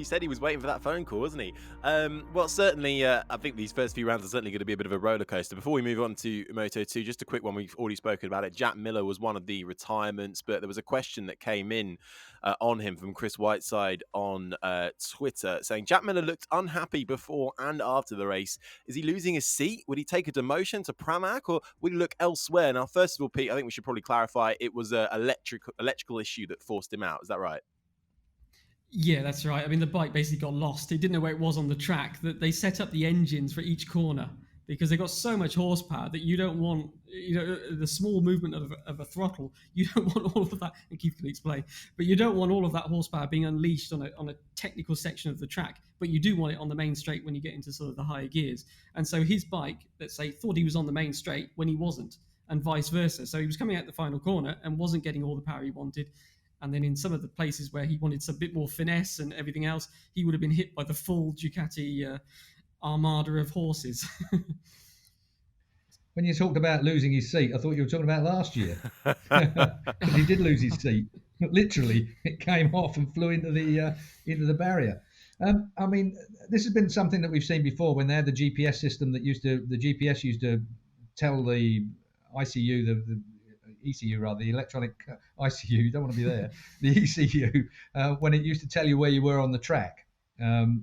He said he was waiting for that phone call, wasn't he? Well, certainly, I think these first few rounds are certainly going to be a bit of a roller coaster. Before we move on to Moto2, just a quick one. We've already spoken about it. Jack Miller was one of the retirements, but there was a question that came in on him from Chris Whiteside on Twitter saying Jack Miller looked unhappy before and after the race. Is he losing his seat? Would he take a demotion to Pramac, or would he look elsewhere? Now, first of all, Pete, I think we should probably clarify it was an electrical issue that forced him out. Is that right? Yeah, that's right. I mean, the bike basically got lost. It didn't know where it was on the track. That they set up the engines for each corner because they got so much horsepower that you don't want, the small movement of a throttle. You don't want all of that. And Keith can explain, but you don't want all of that horsepower being unleashed on a technical section of the track. But you do want it on the main straight when you get into sort of the higher gears. And so his bike, let's say, thought he was on the main straight when he wasn't, and vice versa. So he was coming out the final corner and wasn't getting all the power he wanted. And then in some of the places where he wanted some bit more finesse and everything else, he would have been hit by the full Ducati armada of horses. When you talked about losing his seat, I thought you were talking about last year. Because he did lose his seat. Literally, it came off and flew into the barrier. I mean, this has been something that we've seen before when they had the GPS system that the GPS used to tell the ICU, the ECU rather, the electronic ICU, you don't want to be there, the ECU, when it used to tell you where you were on the track,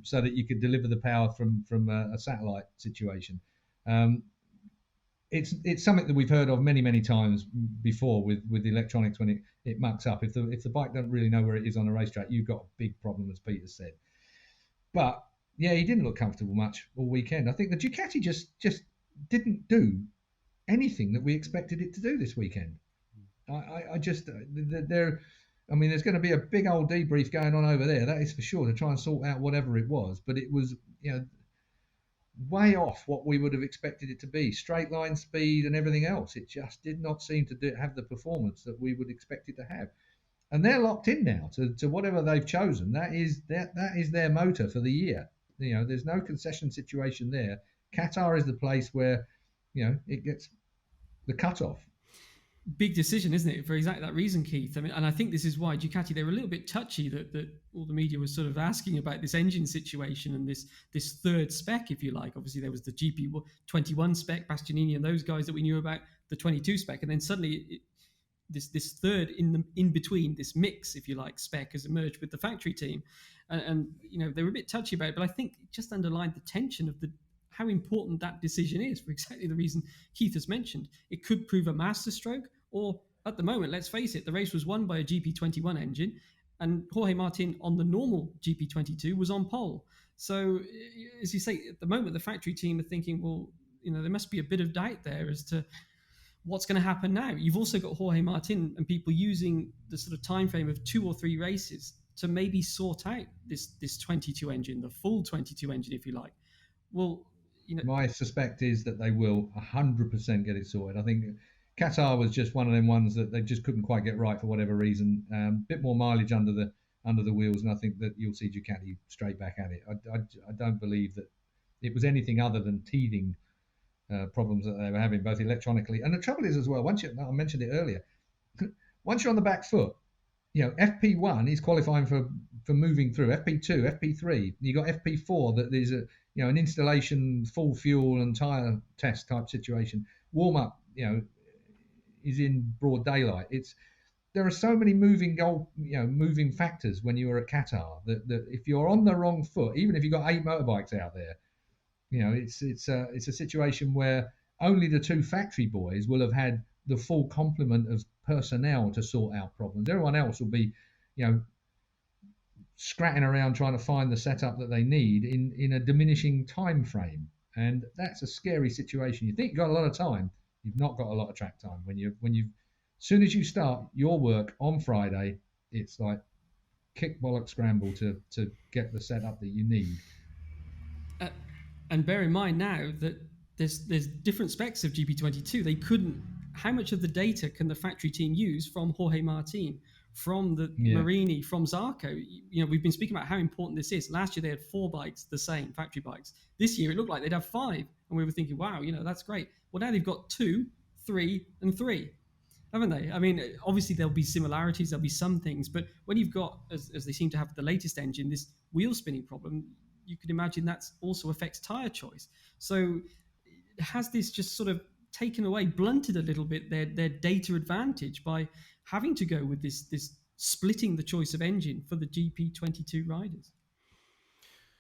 so that you could deliver the power from a satellite situation. It's something that we've heard of many times before with the electronics when it mucks up. If the bike doesn't really know where it is on a racetrack, you've got a big problem, as Peter said. But yeah, he didn't look comfortable much all weekend. I think the Ducati just didn't do anything that we expected it to do this weekend. There's going to be a big old debrief going on over there, that is for sure, to try and sort out whatever it was. But it was, way off what we would have expected it to be. Straight line speed and everything else. It just did not seem to have the performance that we would expect it to have. And they're locked in now to whatever they've chosen. That is their motor for the year. There's no concession situation there. Qatar is the place where, it gets the cutoff. Big decision, isn't it? For exactly that reason, Keith. I mean, and I think this is why Ducati, they were a little bit touchy that all the media was sort of asking about this engine situation and this third spec, if you like. Obviously, there was the GP21 spec, Bastianini and those guys that we knew about, the 22 spec, and then suddenly this third in between, this mix, if you like, spec has emerged with the factory team, and they were a bit touchy about it, but I think it just underlined the tension of how important that decision is for exactly the reason Keith has mentioned. It could prove a masterstroke, or at the moment, let's face it, the race was won by a GP21 engine, and Jorge Martin on the normal GP22 was on pole. So, as you say, at the moment, the factory team are thinking, well, there must be a bit of doubt there as to what's going to happen now. You've also got Jorge Martin and people using the sort of time frame of 2 or 3 races to maybe sort out this 22 engine, the full 22 engine, if you like. Well, my suspect is that they will 100% get it sorted. I think Qatar was just one of them ones that they just couldn't quite get right for whatever reason. Bit more mileage under the wheels, and I think that you'll see Ducati straight back at it. I don't believe that it was anything other than teething problems that they were having, both electronically. And the trouble is as well, I mentioned it earlier, once you're on the back foot, FP1 is qualifying for moving through. FP2, FP3, you got FP4 that there's an installation, full fuel and tyre test type situation. Warm up, is in broad daylight. There are so many moving factors when you are at Qatar that if you're on the wrong foot, even if you've got 8 motorbikes out there, it's a situation where only the 2 factory boys will have had the full complement of personnel to sort out problems. Everyone else will be, scratching around trying to find the setup that they need in a diminishing time frame, and that's a scary situation. You think you've got a lot of time, you've not got a lot of track time. When you as soon as you start your work on Friday, it's like kick bollock scramble to get the setup that you need. And bear in mind now that there's different specs of GP22. They couldn't. How much of the data can the factory team use from Jorge Martin, from the Marini, from Zarco? We've been speaking about how important this is. Last year they had 4 bikes, the same factory bikes. This year it looked like they'd have 5, and we were thinking, wow, that's great. Well, now they've got 2, 3, and 3. haven't they? I mean, obviously there'll be similarities, there'll be some things, but when you've got, as they seem to have the latest engine, this wheel spinning problem, you could imagine that also affects tyre choice. So has this just sort of taken away, blunted a little bit their data advantage by having to go with this splitting the choice of engine for the GP22 riders?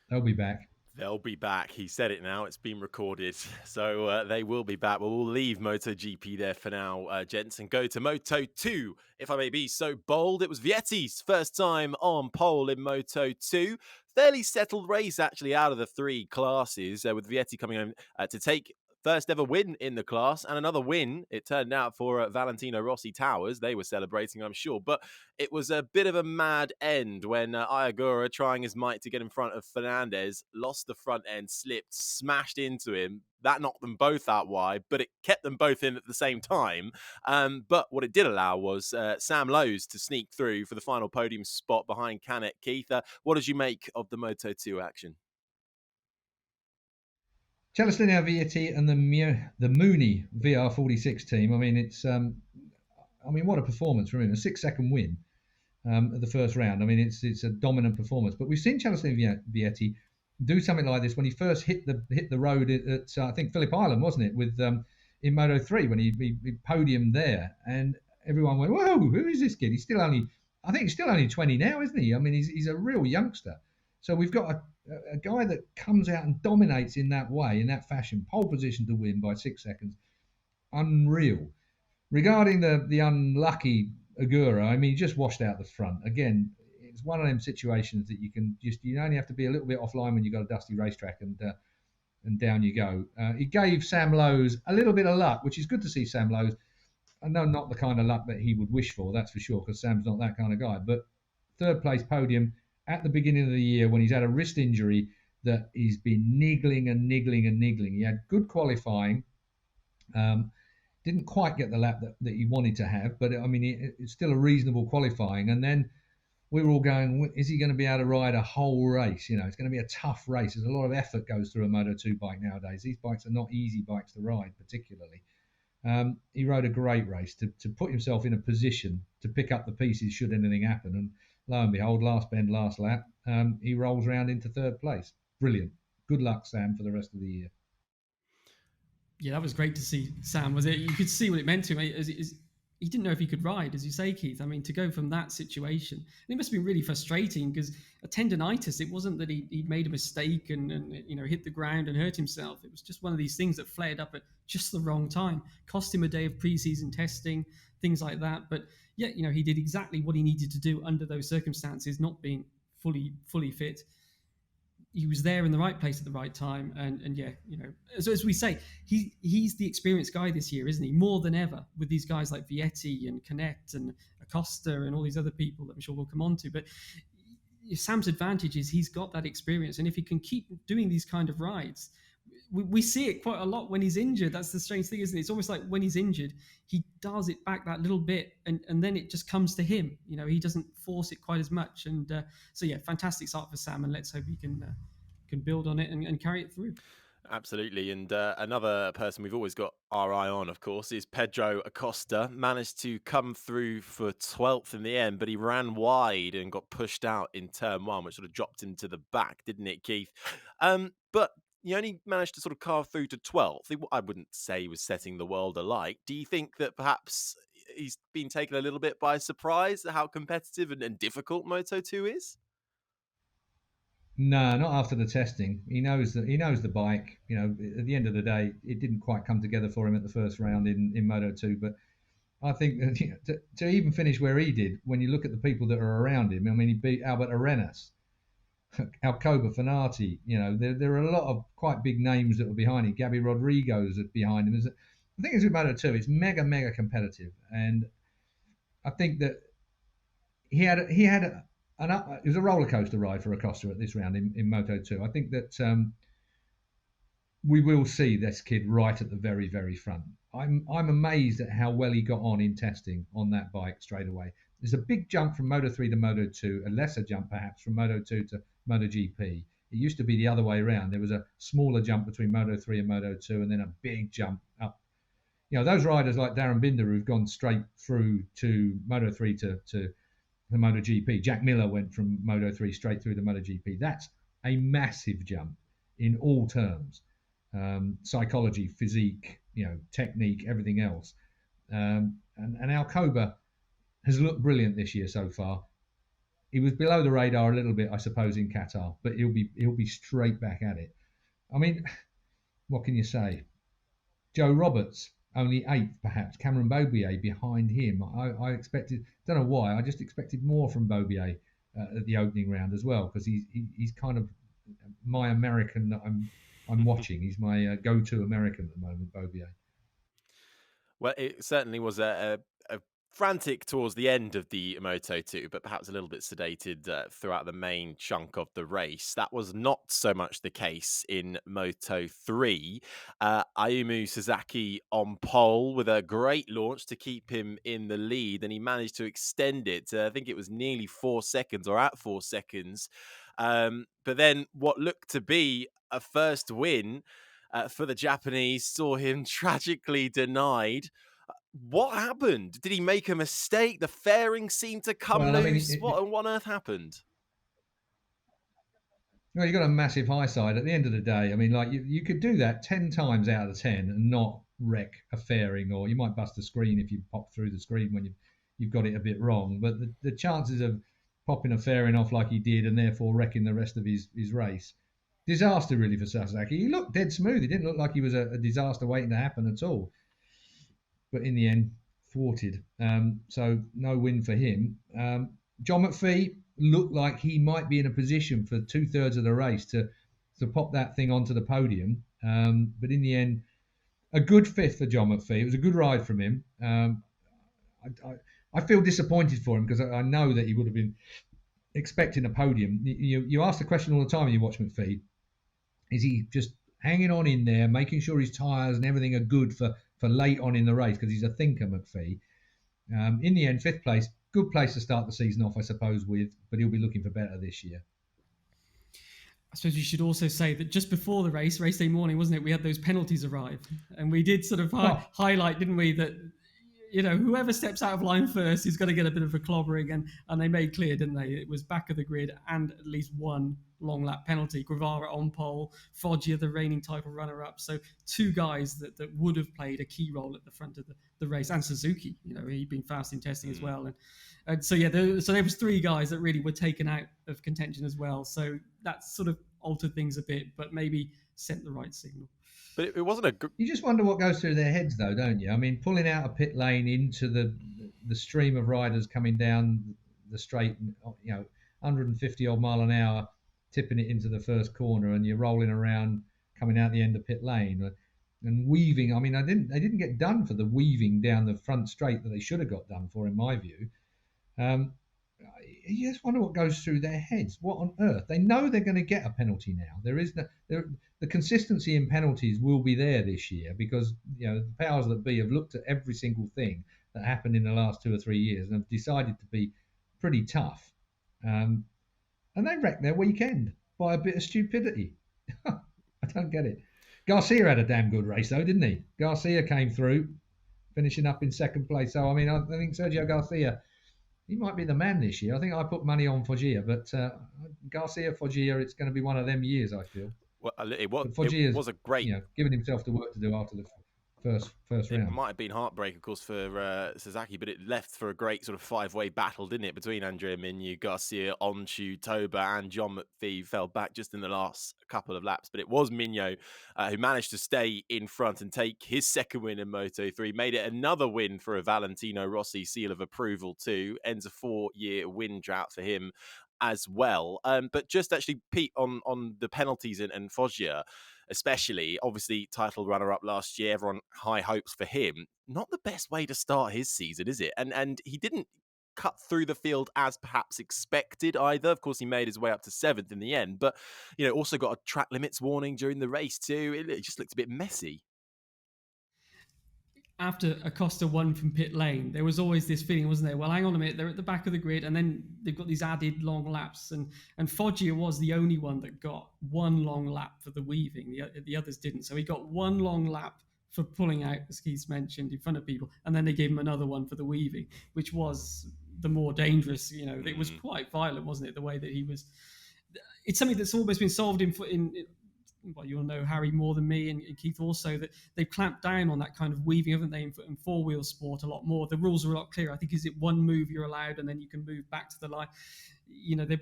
They'll be back. They'll be back. He said it now. It's been recorded. So they will be back. But we'll leave MotoGP there for now, gents, and go to Moto2. If I may be so bold, it was Vietti's first time on pole in Moto2. Fairly settled race, actually, out of the three classes, with Vietti coming home to take first ever win in the class, and another win, it turned out, for Valentino Rossi Towers. They were celebrating, I'm sure. But it was a bit of a mad end when Ayumu, trying his might to get in front of Fernandez, lost the front end, slipped, smashed into him. That knocked them both out wide, but it kept them both in at the same time. But what it did allow was Sam Lowes to sneak through for the final podium spot behind Canet. Keith, what did you make of the Moto2 action? Celestino Vietti and the Mooney VR46 team. I mean, it's what a performance from him! A 6-second win at the first round. I mean, it's a dominant performance. But we've seen Celestino Vietti do something like this when he first hit the road at I think Phillip Island, wasn't it? With in Moto3 when he podiumed there, and everyone went, "Whoa, who is this kid?" I think he's still only 20 now, isn't he? I mean, he's a real youngster. So we've got a guy that comes out and dominates in that way, in that fashion, pole position to win by 6 seconds. Unreal. Regarding the unlucky Agura, I mean, he just washed out the front. Again, it's one of them situations that you only have to be a little bit offline when you've got a dusty racetrack, and down you go. It gave Sam Lowes a little bit of luck, which is good to see Sam Lowes. I know not the kind of luck that he would wish for, that's for sure, because Sam's not that kind of guy. But third place podium at the beginning of the year when he's had a wrist injury that he's been niggling and niggling and niggling. He had good qualifying, didn't quite get the lap that he wanted to have, but I mean, it's still a reasonable qualifying. And then we were all going, is he going to be able to ride a whole race? You know, it's going to be a tough race. There's a lot of effort goes through a Moto2 bike nowadays. These bikes are not easy bikes to ride, particularly. He rode a great race to put himself in a position to pick up the pieces should anything happen. And lo and behold, last bend, last lap, he rolls round into third place. Brilliant. Good luck, Sam, for the rest of the year. Yeah, that was great to see Sam. Was it? You could see what it meant to him. He didn't know if he could ride, as you say, Keith. I mean, to go from that situation, and it must have been really frustrating because a tendonitis, it wasn't that he'd made a mistake and hit the ground and hurt himself. It was just one of these things that flared up at just the wrong time, cost him a day of pre-season testing, things like that. But yeah, he did exactly what he needed to do under those circumstances, not being fully fit. He was there in the right place at the right time, and yeah, so as we say, he's the experienced guy this year, isn't he? More than ever, with these guys like Vietti and Canet and Acosta and all these other people that I'm sure we'll come on to. But Sam's advantage is he's got that experience, and if he can keep doing these kind of rides, we see it quite a lot when he's injured. That's the strange thing, isn't it? It's almost like when he's injured, he dials it back that little bit, and then it just comes to him. He doesn't force it quite as much. And so yeah, fantastic start for Sam, and let's hope he can build on it and carry it through. Absolutely. And another person we've always got our eye on, of course, is Pedro Acosta. Managed to come through for 12th in the end, but he ran wide and got pushed out in turn one, which sort of dropped him to the back, didn't it, Keith? But he only managed to sort of carve through to 12th. I wouldn't say he was setting the world alight. Do you think that perhaps he's been taken a little bit by surprise at how competitive and difficult Moto2 is? No, not after the testing. He knows the bike. At the end of the day, it didn't quite come together for him at the first round in Moto2. But I think that to even finish where he did, when you look at the people that are around him, I mean, he beat Albert Arenas, Alcoba Fanati. There are a lot of quite big names that were behind him. Gabby Rodrigo's behind him. I think it's with Moto2. It's mega competitive, and I think that he had it was a roller coaster ride for Acosta at this round in Moto2. I think that we will see this kid right at the very, very front. I'm amazed at how well he got on in testing on that bike straight away. There's a big jump from Moto3 to Moto2, a lesser jump perhaps from Moto2 to MotoGP. It used to be the other way around. There was a smaller jump between Moto3 and Moto2, and then a big jump up those riders like Darren Binder who've gone straight through to Moto3 to the MotoGP. Jack Miller went from Moto3 straight through to MotoGP. That's a massive jump in all terms. Psychology, physique, technique, everything else. And Alcoba has looked brilliant this year so far. He was below the radar a little bit, I suppose, in Qatar, but he'll be straight back at it. I mean, what can you say? Joe Roberts, only 8th, perhaps. Cameron Beaubier behind him. I expected, don't know why, I just expected more from Beaubier at the opening round as well, because he's kind of my American that I'm watching. He's my go-to American at the moment, Beaubier. Well, it certainly was a frantic towards the end of the Moto2, but perhaps a little bit sedated throughout the main chunk of the race. That was not so much the case in Moto3. Ayumu Sasaki on pole with a great launch to keep him in the lead, and he managed to extend it to, I think it was nearly 4 seconds or at 4 seconds. But then what looked to be a first win for the Japanese saw him tragically denied. What happened? Did he make a mistake? The fairing seemed to come loose. What on earth happened? Well, you've got a massive high side. At the end of the day, I mean, like you could do that 10 times out of 10 and not wreck a fairing, or you might bust a screen if you pop through the screen when you've got it a bit wrong. But the chances of popping a fairing off like he did and therefore wrecking the rest of his race, disaster really for Sasaki. He looked dead smooth. He didn't look like he was a disaster waiting to happen at all. But in the end, thwarted. So no win for him. John McPhee looked like he might be in a position for 2/3 of the race to pop that thing onto the podium. But in the end, a good 5th for John McPhee. It was a good ride from him. I feel disappointed for him because I know that he would have been expecting a podium. You ask the question all the time when you watch McPhee. Is he just hanging on in there, making sure his tyres and everything are good for late on in the race, because he's a thinker, McPhee. In the end, 5th place, good place to start the season off, I suppose, with, but he'll be looking for better this year. I suppose you should also say that just before the race day morning, wasn't it, we had those penalties arrive, and we did sort of highlight, didn't we, that whoever steps out of line first is going to get a bit of a clobbering, and they made clear, didn't they? It was back of the grid and at least one long lap penalty. Guevara on pole, Foggia, the reigning title runner-up. So 2 guys that would have played a key role at the front of the race, and Suzuki. He'd been fast in testing as well, and so yeah, there was 3 guys that really were taken out of contention as well. So that sort of altered things a bit, but maybe sent the right signal. But it wasn't a. You just wonder what goes through their heads, though, don't you? I mean, pulling out a pit lane into the stream of riders coming down the straight, 150 odd mile an hour, tipping it into the first corner, and you're rolling around coming out the end of pit lane and weaving. I mean, they didn't get done for the weaving down the front straight that they should have got done for, in my view. You just wonder what goes through their heads. What on earth? They know they're going to get a penalty now. The consistency in penalties will be there this year because the powers that be have looked at every single thing that happened in the last 2 or 3 years and have decided to be pretty tough. And they wrecked their weekend by a bit of stupidity. I don't get it. Garcia had a damn good race though, didn't he? Garcia came through, finishing up in 2nd place. So I mean, I think Sergio Garcia, he might be the man this year. I think I put money on Foggia, but Garcia, Foggia, it's going to be one of them years, I feel. Well, it was a great... giving himself the work to do after the first round. It might have been heartbreak, of course, for Sasaki, but it left for a great sort of 5-way battle, didn't it, between Andrea Migno, Garcia, Onshu, Toba, and John McPhee. Fell back just in the last couple of laps, but it was Migno who managed to stay in front and take his 2nd win in Moto3, made it another win for a Valentino Rossi seal of approval too, ends a 4-year win drought for him as well. But just actually, Pete, on the penalties and Foggia, especially, obviously title runner-up last year, everyone high hopes for him. Not the best way to start his season, is it? And he didn't cut through the field as perhaps expected either. Of course, he made his way up to 7th in the end, but also got a track limits warning during the race too. It just looked a bit messy. After Acosta won from pit lane, there was always this feeling, wasn't there? Well, hang on a minute, they're at the back of the grid, and then they've got these added long laps, and Foggia was the only one that got one long lap for the weaving. The others didn't, so he got one long lap for pulling out, as Keith mentioned, in front of people, and then they gave him another one for the weaving, which was the more dangerous. It was quite violent, wasn't it? The way that he was. It's something that's almost been solved in well, you'll know Harry more than me, and Keith also, that they've clamped down on that kind of weaving, haven't they, in four-wheel sport a lot more. The rules are a lot clearer. I think, is it one move you're allowed, and then you can move back to the line.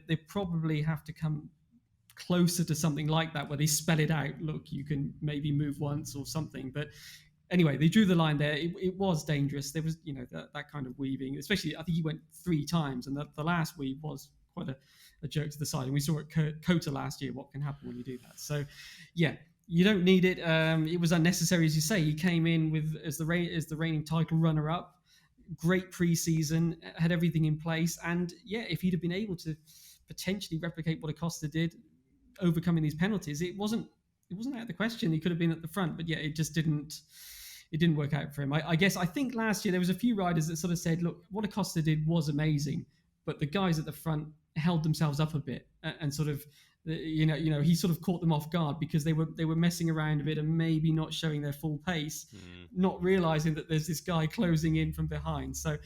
They probably have to come closer to something like that, where they spell it out. Look, you can maybe move once or something. But anyway, they drew the line there. It was dangerous. There was, that kind of weaving, especially, I think he went 3 times, and the last weave was quite a jerk to the side. And we saw at Qatar last year what can happen when you do that. So, yeah, you don't need it. It was unnecessary, as you say. He came in with as the reigning title runner-up. Great preseason, had everything in place. And, yeah, if he'd have been able to potentially replicate what Acosta did, overcoming these penalties, it wasn't out of the question. He could have been at the front, but yeah, it just didn't work out for him. I think last year there was a few riders that sort of said, look, what Acosta did was amazing, but the guys at the front held themselves up a bit and sort of, he sort of caught them off guard because they were messing around a bit and maybe not showing their full pace, not realizing that there's this guy closing in from behind. So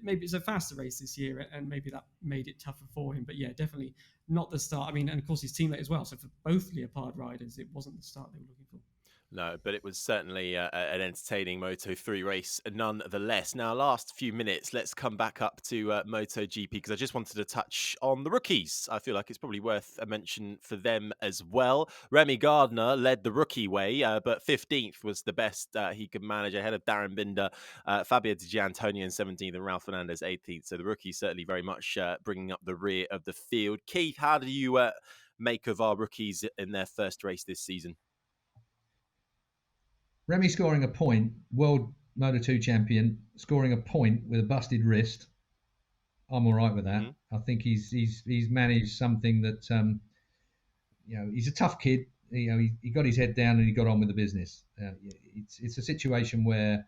maybe it's a faster race this year, and maybe that made it tougher for him. But yeah, definitely not the start. I mean, and of course his teammate as well. So for both Leopard riders, it wasn't the start they were looking for. No, but it was certainly an entertaining Moto3 race nonetheless. Now, last few minutes, let's come back up to MotoGP, because I just wanted to touch on the rookies. I feel like it's probably worth a mention for them as well. Remy Gardner led the rookie way, but 15th was the best he could manage, ahead of Darren Binder, Fabio Di Giannantonio in 17th, and Ralph Fernandez 18th. So the rookies certainly very much bringing up the rear of the field. Keith, how do you make of our rookies in their first race this season? Remy scoring a point, world Moto2 champion, scoring a point with a busted wrist. I'm all right with that. I think he's managed something that, he's a tough kid. He got his head down and he got on with the business. It's a situation where,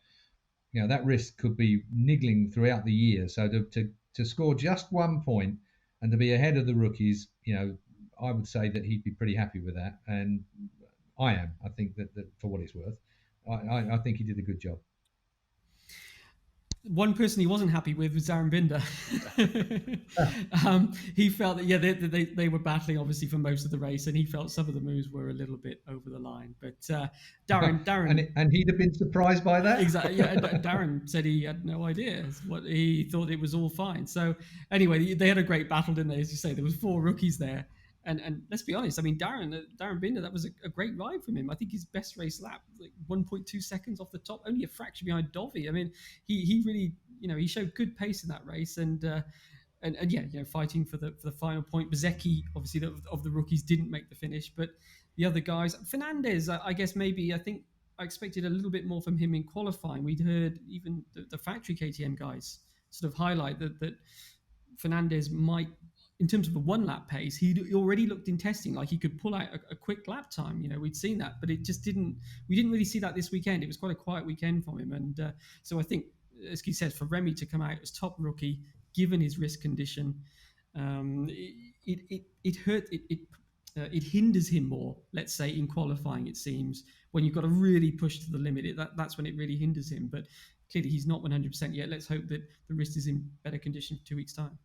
that wrist could be niggling throughout the year. So to score just 1 point and to be ahead of the rookies, I would say that he'd be pretty happy with that. And I am. I think that for what it's worth. I think he did a good job. One person he wasn't happy with was Darren Binder. He felt that they were battling obviously for most of the race, and he felt some of the moves were a little bit over the line. But Darren, and he'd have been surprised by that. Exactly. Yeah, Darren said he had no idea. What he thought it was all fine. So anyway, they had a great battle, didn't they? As you say, there was 4 rookies there. And let's be honest, I mean, Darren Binder, that was a great ride from him. I think his best race lap, like 1.2 seconds off the top, only a fraction behind Dovi. I mean, he really, he showed good pace in that race, and fighting for the final point. Bezzecchi, obviously, of the rookies, didn't make the finish, but the other guys, Fernandez, I guess I think I expected a little bit more from him in qualifying. We'd heard even the factory KTM guys sort of highlight that Fernandez might, in terms of a 1-lap pace, he already looked in testing like he could pull out a quick lap time. We'd seen that, but we didn't really see that this weekend. It was quite a quiet weekend from him. And so I think, as Keith said, for Remy to come out as top rookie, given his wrist condition, it hurt. It hinders him more, let's say, in qualifying, it seems. When you've got to really push to the limit, that's when it really hinders him. But clearly he's not 100% yet. Let's hope that the wrist is in better condition for 2 weeks' time.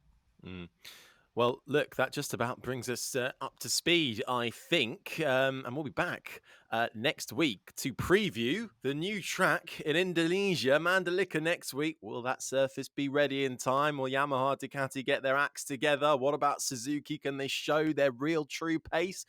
Well, look, that just about brings us up to speed, I think. And we'll be back next week to preview the new track in Indonesia, Mandalika, next week. Will that surface be ready in time? Will Yamaha, Ducati get their acts together? What about Suzuki? Can they show their real true pace?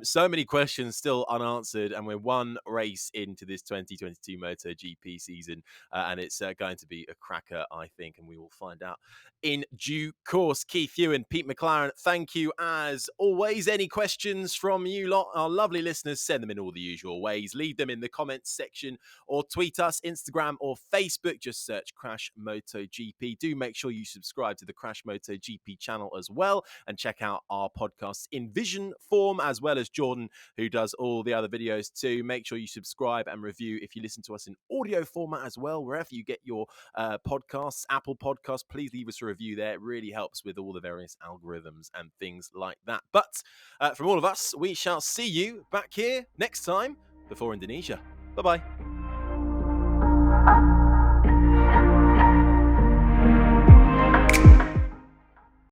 So many questions still unanswered, and we're 1 race into this 2022 MotoGP season, and it's going to be a cracker, I think, and we will find out in due course. Keith Huewen, Pete McLaren, thank you as always. Any questions from you lot, our lovely listeners, send them in all the usual ways. Leave them in the comments section or tweet us, Instagram or Facebook. Just search Crash MotoGP. Do make sure you subscribe to the Crash MotoGP channel as well, and check out our podcasts in vision form, as well as Jordan, who does all the other videos too. Make sure you subscribe and review if you listen to us in audio format as well, wherever you get your podcasts. Apple Podcasts, please leave us a review there. It really helps with all the various algorithms and things like that. But from all of us, we shall see you back here next time before Indonesia. Bye-bye. Bye.